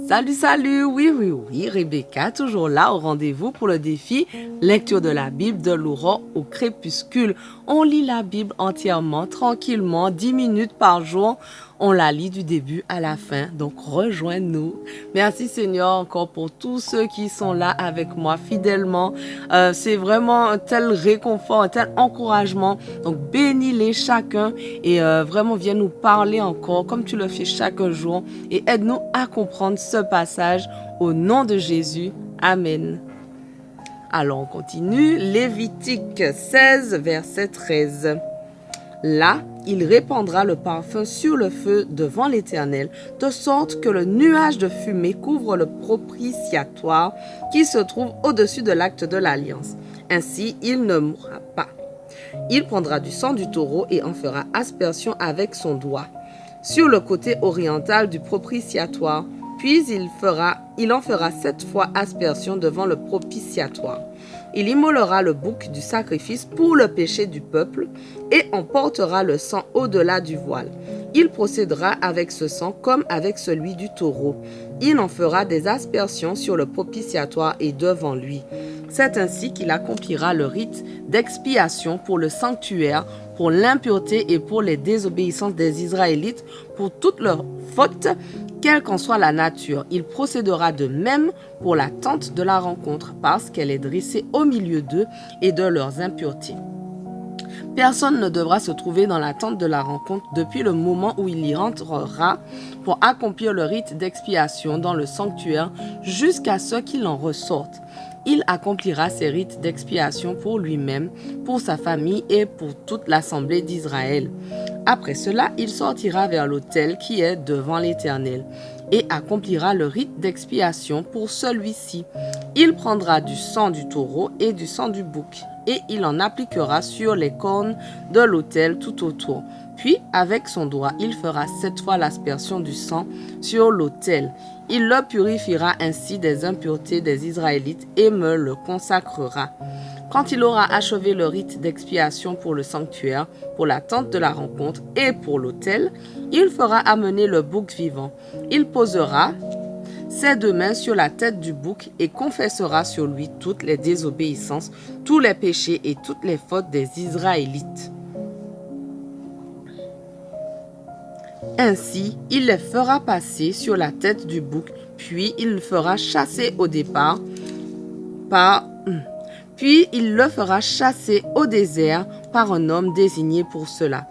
Salut, salut, oui, Rebecca, toujours là au rendez-vous pour le défi lecture de la Bible de l'aurore au crépuscule. On lit la Bible entièrement, tranquillement, 10 minutes par jour. On la lit du début à la fin, donc rejoins-nous. Merci Seigneur encore pour tous ceux qui sont là avec moi fidèlement. C'est vraiment un tel réconfort, un tel encouragement. Donc bénis-les chacun et vraiment viens nous parler encore comme tu le fais chaque jour et aide-nous à comprendre ce passage au nom de Jésus. Amen. Alors on continue. Lévitique 16, verset 13. Là, il répandra le parfum sur le feu devant l'Éternel, de sorte que le nuage de fumée couvre le propitiatoire qui se trouve au-dessus de l'acte de l'alliance. Ainsi, il ne mourra pas. Il prendra du sang du taureau et en fera aspersion avec son doigt sur le côté oriental du propitiatoire. Puis il en fera 7 fois aspersion devant le propitiatoire. Il immolera le bouc du sacrifice pour le péché du peuple et emportera le sang au-delà du voile. Il procédera avec ce sang comme avec celui du taureau. Il en fera des aspersions sur le propitiatoire et devant lui. C'est ainsi qu'il accomplira le rite d'expiation pour le sanctuaire, pour l'impureté et pour les désobéissances des Israélites, pour toutes leurs fautes, quelle qu'en soit la nature. Il procédera de même pour la tente de la rencontre, parce qu'elle est dressée au milieu d'eux et de leurs impuretés. Personne ne devra se trouver dans la tente de la rencontre depuis le moment où il y rentrera pour accomplir le rite d'expiation dans le sanctuaire jusqu'à ce qu'il en ressorte. Il accomplira ses rites d'expiation pour lui-même, pour sa famille et pour toute l'assemblée d'Israël. Après cela, il sortira vers l'autel qui est devant l'Éternel et accomplira le rite d'expiation pour celui-ci. Il prendra du sang du taureau et du sang du bouc et il en appliquera sur les cornes de l'autel tout autour. Puis, avec son doigt, il fera 7 fois l'aspersion du sang sur l'autel. Il le purifiera ainsi des impuretés des Israélites et me le consacrera. Quand il aura achevé le rite d'expiation pour le sanctuaire, pour la tente de la rencontre et pour l'autel, il fera amener le bouc vivant. Il posera ses 2 mains sur la tête du bouc et confessera sur lui toutes les désobéissances, tous les péchés et toutes les fautes des Israélites. Ainsi, il les fera passer sur la tête du bouc, puis il le fera chasser au départ Puis il le fera chasser au désert par un homme désigné pour cela.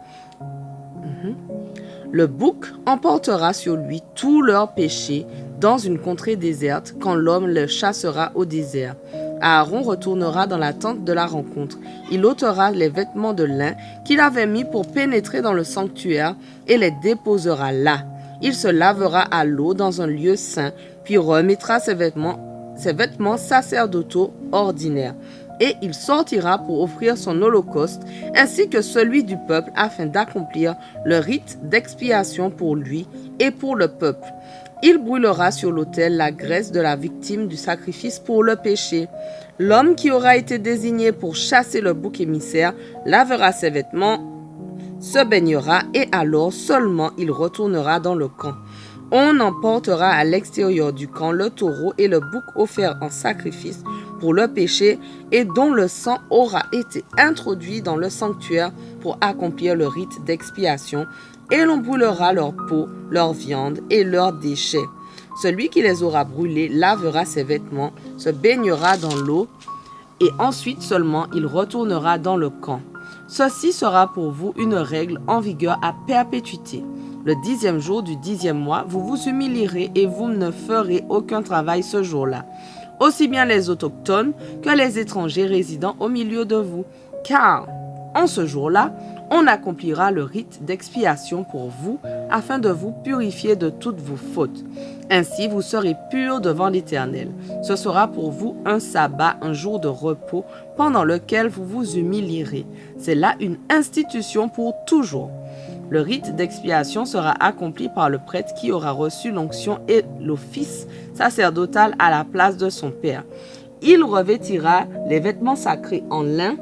Le bouc emportera sur lui tous leurs péchés dans une contrée déserte quand l'homme le chassera au désert. Aaron retournera dans la tente de la rencontre. Il ôtera les vêtements de lin qu'il avait mis pour pénétrer dans le sanctuaire et les déposera là. Il se lavera à l'eau dans un lieu saint, puis remettra ses vêtements sacerdotaux ordinaires. Et il sortira pour offrir son holocauste, ainsi que celui du peuple, afin d'accomplir le rite d'expiation pour lui et pour le peuple. Il brûlera sur l'autel la graisse de la victime du sacrifice pour le péché. L'homme qui aura été désigné pour chasser le bouc émissaire lavera ses vêtements, se baignera et alors seulement il retournera dans le camp. On emportera à l'extérieur du camp le taureau et le bouc offerts en sacrifice pour le péché et dont le sang aura été introduit dans le sanctuaire pour accomplir le rite d'expiation, et l'on brûlera leur peau, leur viande et leurs déchets. Celui qui les aura brûlés lavera ses vêtements, se baignera dans l'eau et ensuite seulement il retournera dans le camp. Ceci sera pour vous une règle en vigueur à perpétuité. Le 10e jour du 10e mois, vous vous humilierez et vous ne ferez aucun travail ce jour-là, aussi bien les autochtones que les étrangers résidant au milieu de vous. Car, en ce jour-là, on accomplira le rite d'expiation pour vous, afin de vous purifier de toutes vos fautes. Ainsi, vous serez purs devant l'Éternel. Ce sera pour vous un sabbat, un jour de repos, pendant lequel vous vous humilierez. C'est là une institution pour toujours. Le rite d'expiation sera accompli par le prêtre qui aura reçu l'onction et l'office sacerdotal à la place de son père. Il revêtira les vêtements sacrés en lin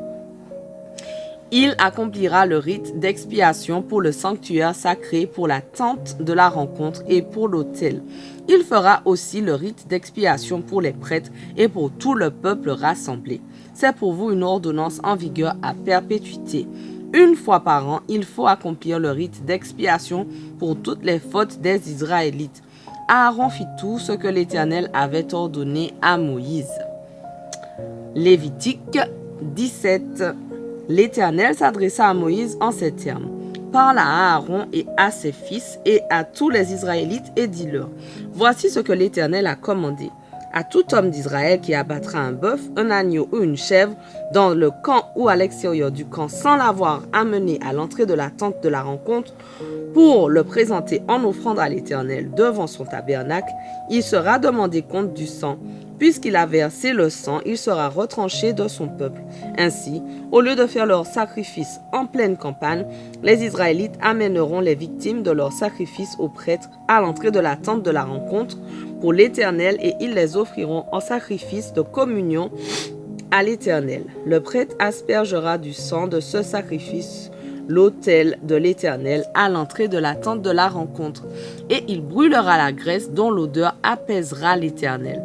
Il accomplira le rite d'expiation pour le sanctuaire sacré, pour la tente de la rencontre et pour l'autel. Il fera aussi le rite d'expiation pour les prêtres et pour tout le peuple rassemblé. C'est pour vous une ordonnance en vigueur à perpétuité. Une fois par an, il faut accomplir le rite d'expiation pour toutes les fautes des Israélites. Aaron fit tout ce que l'Éternel avait ordonné à Moïse. Lévitique 17. L'Éternel s'adressa à Moïse en ces termes. Parle à Aaron et à ses fils et à tous les Israélites et dis-leur, voici ce que l'Éternel a commandé. À tout homme d'Israël qui abattra un bœuf, un agneau ou une chèvre dans le camp ou à l'extérieur du camp sans l'avoir amené à l'entrée de la tente de la rencontre pour le présenter en offrande à l'Éternel devant son tabernacle, il sera demandé compte du sang. Puisqu'il a versé le sang, il sera retranché de son peuple. Ainsi, au lieu de faire leur sacrifice en pleine campagne, les Israélites amèneront les victimes de leur sacrifice aux prêtres à l'entrée de la tente de la rencontre pour l'Éternel et ils les offriront en sacrifice de communion à l'Éternel. Le prêtre aspergera du sang de ce sacrifice l'autel de l'Éternel à l'entrée de la tente de la rencontre, et il brûlera la graisse dont l'odeur apaisera l'Éternel.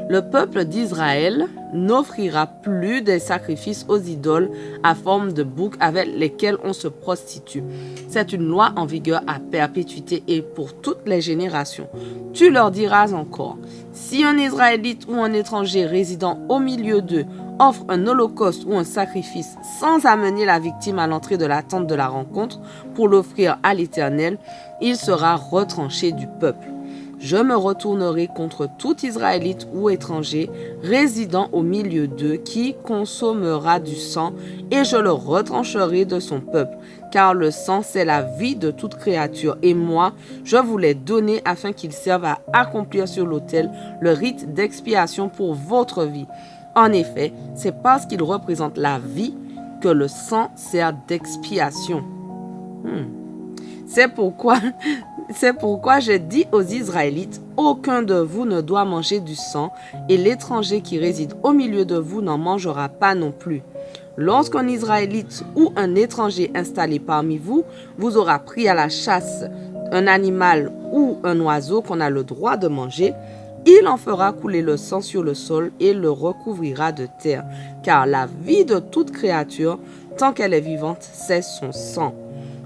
Le peuple d'Israël n'offrira plus des sacrifices aux idoles à forme de bouc avec lesquels on se prostitue. C'est une loi en vigueur à perpétuité et pour toutes les générations. Tu leur diras encore, si un Israélite ou un étranger résidant au milieu d'eux offre un holocauste ou un sacrifice sans amener la victime à l'entrée de la tente de la rencontre pour l'offrir à l'Éternel, il sera retranché du peuple. Je me retournerai contre tout Israélite ou étranger résidant au milieu d'eux qui consommera du sang et je le retrancherai de son peuple, car le sang c'est la vie de toute créature et moi je vous l'ai donné afin qu'il serve à accomplir sur l'autel le rite d'expiation pour votre vie. En effet, c'est parce qu'il représente la vie que le sang sert d'expiation. C'est pourquoi j'ai dit aux Israélites, aucun de vous ne doit manger du sang, et l'étranger qui réside au milieu de vous n'en mangera pas non plus. Lorsqu'un Israélite ou un étranger installé parmi vous vous aura pris à la chasse un animal ou un oiseau qu'on a le droit de manger, il en fera couler le sang sur le sol et le recouvrira de terre, car la vie de toute créature, tant qu'elle est vivante, c'est son sang.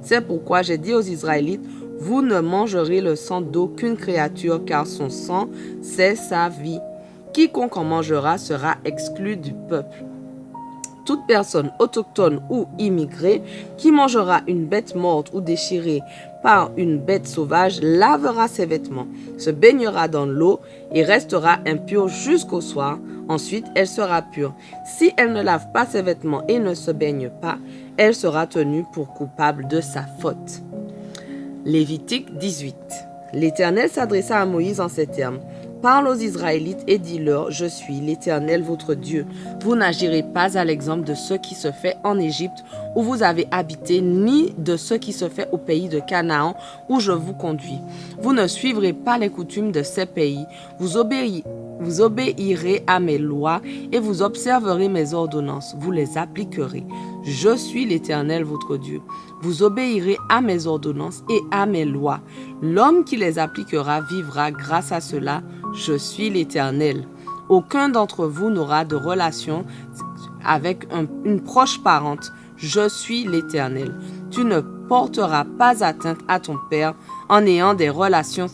C'est pourquoi j'ai dit aux Israélites, vous ne mangerez le sang d'aucune créature, car son sang, c'est sa vie. Quiconque en mangera sera exclu du peuple. Toute personne autochtone ou immigrée qui mangera une bête morte ou déchirée par une bête sauvage lavera ses vêtements, se baignera dans l'eau et restera impure jusqu'au soir. Ensuite, elle sera pure. Si elle ne lave pas ses vêtements et ne se baigne pas, elle sera tenue pour coupable de sa faute. Lévitique 18. L'Éternel s'adressa à Moïse en ces termes. Parle aux Israélites et dis-leur, je suis l'Éternel votre Dieu. Vous n'agirez pas à l'exemple de ce qui se fait en Égypte où vous avez habité, ni de ce qui se fait au pays de Canaan où je vous conduis. Vous ne suivrez pas les coutumes de ces pays. Vous obéirez à mes lois et vous observerez mes ordonnances. Vous les appliquerez. Je suis l'Éternel votre Dieu. Vous obéirez à mes ordonnances et à mes lois. L'homme qui les appliquera vivra grâce à cela. Je suis l'Éternel. Aucun d'entre vous n'aura de relation avec une proche parente. Je suis l'Éternel. Tu ne porteras pas atteinte à ton père en ayant des relations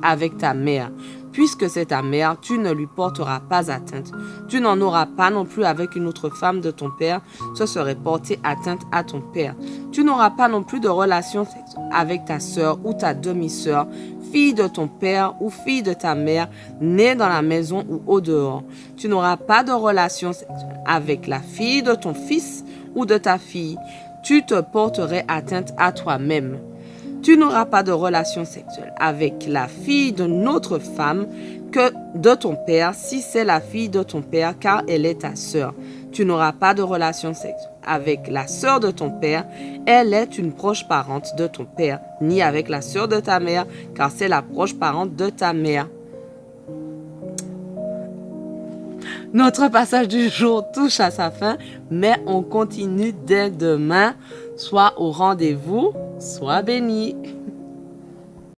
avec ta mère. Puisque c'est ta mère, tu ne lui porteras pas atteinte. Tu n'en auras pas non plus avec une autre femme de ton père, ce serait porter atteinte à ton père. Tu n'auras pas non plus de relation avec ta sœur ou ta demi-sœur, fille de ton père ou fille de ta mère, née dans la maison ou au dehors. Tu n'auras pas de relation avec la fille de ton fils ou de ta fille. Tu te porterais atteinte à toi-même. Tu n'auras pas de relation sexuelle avec la fille d'une autre femme que de ton père, si c'est la fille de ton père, car elle est ta sœur. Tu n'auras pas de relation sexuelle avec la sœur de ton père, elle est une proche parente de ton père, ni avec la sœur de ta mère, car c'est la proche parente de ta mère. Notre passage du jour touche à sa fin, mais on continue dès demain. Sois au rendez-vous, sois béni.